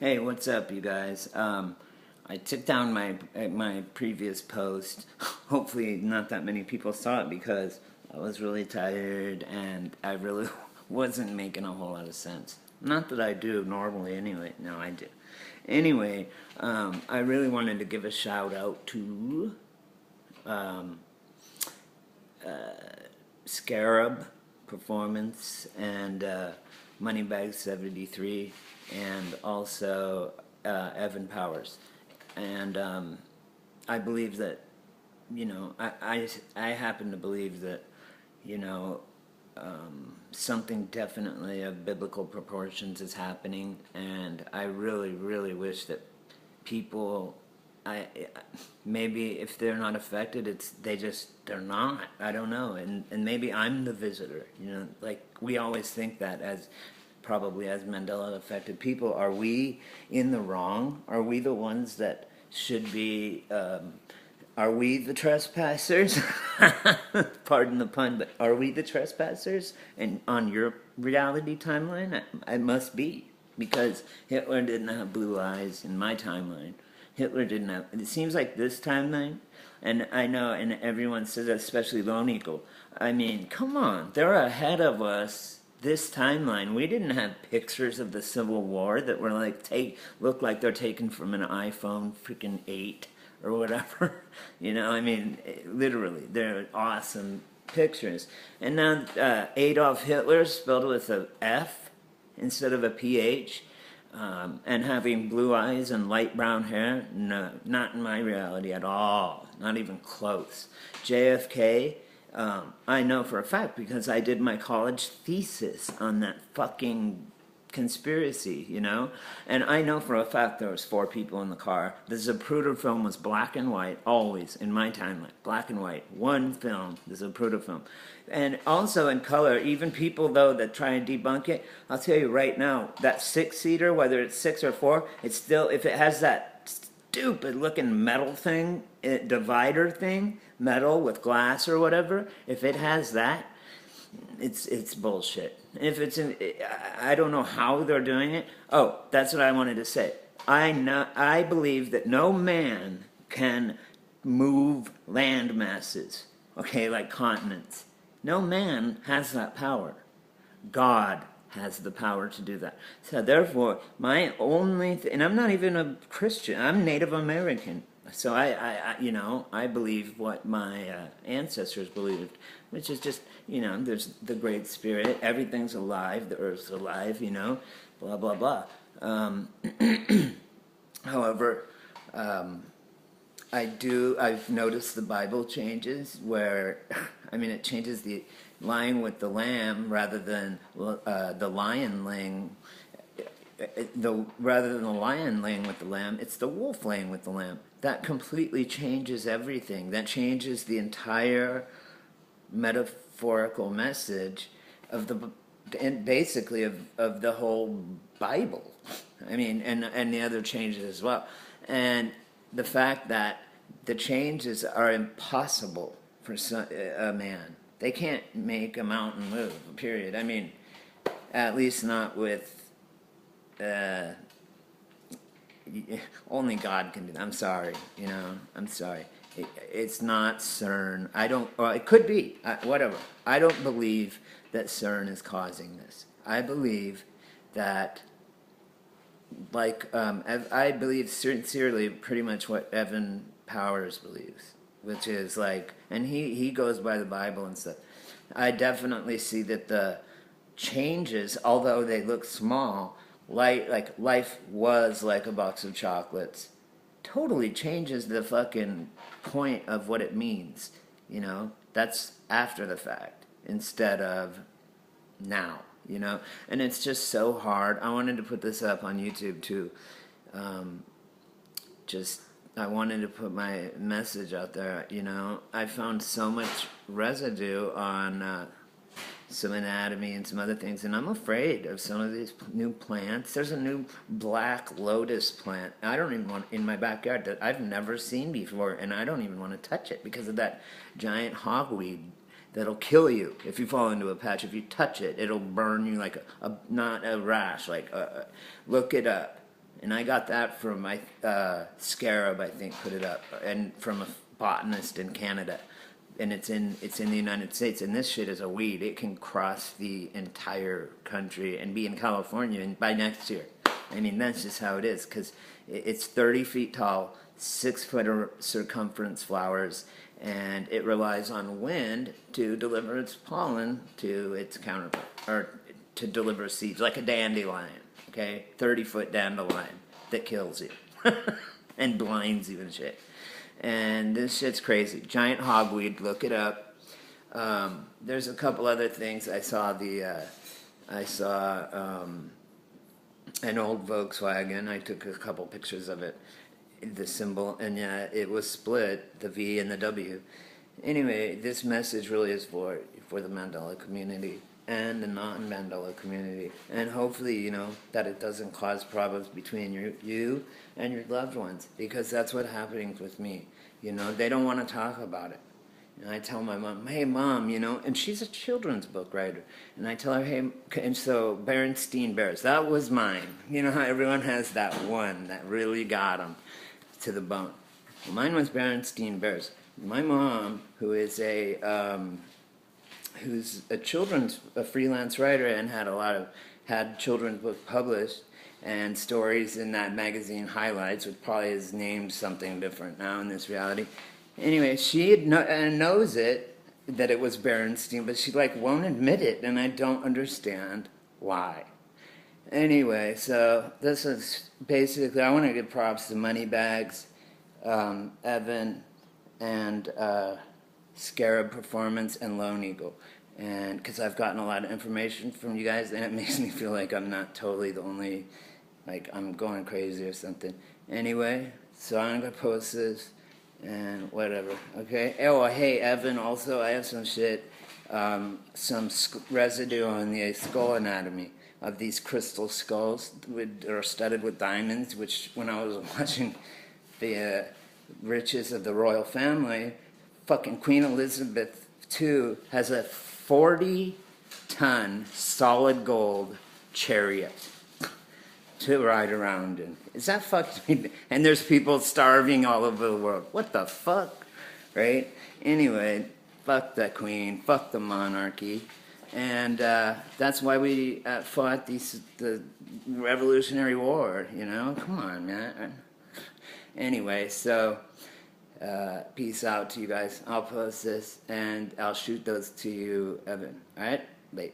Hey, what's up, you guys? I took down my previous post. Hopefully, not that many people saw it because I was really tired and I really wasn't making a whole lot of sense. Not that I do normally, anyway. No, I do. Anyway, I really wanted to give a shout out to Scarab Performance and Moneybag 73 and also Evan Powers. And I believe that, I happen to believe that, something definitely of biblical proportions is happening, and I really, really wish that people, maybe if they're not affected, they're not. I don't know, and maybe I'm the visitor. Like we always think that probably as Mandela affected people, are we in the wrong? Are we the ones that should be? Are we the trespassers? Pardon the pun, but are we the trespassers? And on your reality timeline, I must be, because Hitler didn't have blue eyes in my timeline. Hitler didn't have. It seems like this timeline, and I know, and everyone says that, especially Lone Eagle. I mean, come on, they're ahead of us. This timeline, we didn't have pictures of the Civil War that were look like they're taken from an iPhone freaking 8 or whatever. Literally, they're awesome pictures. And now Adolf Hitler spelled with a F instead of a PH. And having blue eyes and light brown hair, no, not in my reality at all, not even close. JFK, I know for a fact because I did my college thesis on that fucking conspiracy, and I know for a fact there was 4 people in the car. The Zapruder film was black and white, always in my timeline, black and white, one film, the Zapruder film, and also in color. Even people though that try and debunk it, I'll tell you right now, that 6-seater, whether it's 6 or 4, it's still, if it has that stupid looking metal thing, divider thing, metal with glass or whatever, if it has that, it's bullshit. If it's I don't know how they're doing it. Oh, that's what I wanted to say. I believe that no man can move land masses, okay, like continents. No man has that power. God has the power to do that. So therefore, my only and I'm not even a Christian. I'm Native American. So I believe what my ancestors believed, which is just, there's the Great Spirit, everything's alive, the earth's alive, blah, blah, blah. However, I've noticed the Bible changes where, it changes the lion with the lamb rather than the lion laying. Rather than the lion laying with the lamb, it's the wolf laying with the lamb. That completely changes everything. That changes the entire metaphorical message of basically of the whole Bible. And the other changes as well. And the fact that the changes are impossible for a man. They can't make a mountain move, period. At least not with only God can do that. I'm sorry, I'm sorry. It's not CERN. It could be, whatever. I don't believe that CERN is causing this. I believe that, I believe sincerely pretty much what Evan Powers believes, which is and he goes by the Bible and stuff. I definitely see that the changes, although they look small, life was like a box of chocolates, totally changes the fucking point of what it means. That's after the fact instead of now. And it's just so hard. I wanted to put this up on YouTube too. I wanted to put my message out there. I found so much residue on some anatomy and some other things, and I'm afraid of some of these new plants. There's a new black lotus plant I don't even want in my backyard that I've never seen before, and I don't even want to touch it because of that giant hogweed that'll kill you if you fall into a patch. If you touch it, it'll burn you like not a rash. Look it up. And I got that from my Scarab, I think, put it up, and from a botanist in Canada. And it's in the United States, and this shit is a weed. It can cross the entire country and be in California and by next year. I mean, that's just how it is, because it's 30 feet tall, 6-foot circumference flowers, and it relies on wind to deliver its pollen to its counterpart, or to deliver seeds, like a dandelion, okay? 30-foot dandelion that kills you and blinds you and shit. And this shit's crazy. Giant hogweed, look it up. There's a couple other things. I saw an old Volkswagen. I took a couple pictures of it, the symbol, and yeah, it was split, the V and the W. Anyway, this message really is for the Mandela community and the non-Mandela community, and hopefully, you know, that it doesn't cause problems between you and your loved ones, because that's what's happening with me. You know, they don't want to talk about it. And I tell my mom, hey, Mom, you know, and she's a children's book writer. And I tell her, hey, and so BerenstEIN Bears, that was mine. You know how everyone has that one that really got them to the bone. Well, mine was BerenstEIN Bears. My mom, who's a freelance writer and had children's book published and stories in that magazine Highlights, which probably is named something different now in this reality. Anyway, she knows it, that it was BerenstEIN, but she won't admit it, and I don't understand why. Anyway, so this is basically, I want to give props to Moneybags, Evan, and Scarab Performance, and Lone Eagle. And because I've gotten a lot of information from you guys, and it makes me feel like I'm not totally the only, I'm going crazy or something. Anyway, so I'm going to post this. And whatever, okay? Oh, hey, Evan, also, I have some shit, some residue on the skull anatomy of these crystal skulls that are studded with diamonds, which, when I was watching the riches of the royal family, fucking Queen Elizabeth II has a 40-ton solid gold chariot to ride around in. Is that fucked? And there's people starving all over the world. What the fuck? Right? Anyway, fuck the queen, fuck the monarchy. And that's why we fought the Revolutionary War, you know? Come on, man. Anyway, so peace out to you guys. I'll post this, and I'll shoot those to you, Evan. All right? Bye.